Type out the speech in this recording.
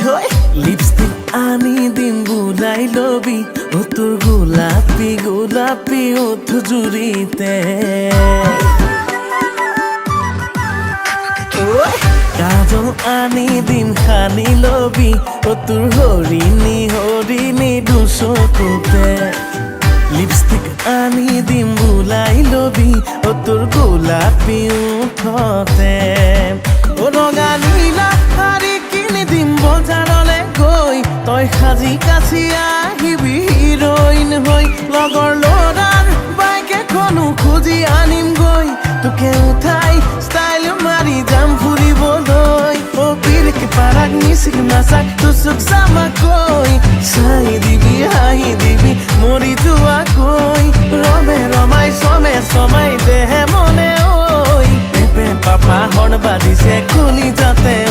lipstick আনি দিম বুলাই লবি ও তোর গোলাপি গোলাপি ওঠ জুড়িতে কাজল আনি দিম খানি লবি ও তোর হরিণী হরিণী দুচকুতে লিপস্টিক আনি দিম বুলাই লবি ও তোর গোলাপি ওঠতে ও ৰঙা নীলা শাৰী কিনি দিম বজাৰলে গৈ তই সাজি কাছি আহিবি হিৰইন হৈ লগৰ ল'ৰাৰ বাইক এখনো খুজি আনিম গৈ তোকে উঠাই ষ্টাইল মাৰি যাম ফুৰিবলৈ অ পিৰকে পাৰাক মিচিক নাচাক তুচুক জামাকৈ চাই দিবি হাঁহি দিবি মৰি যোৱাকৈ ৰমে ৰমাই চমে চমাই দেহে মনে ঐ পেপে পাপা হৰ্ণ বাজিছে খুলি যাতে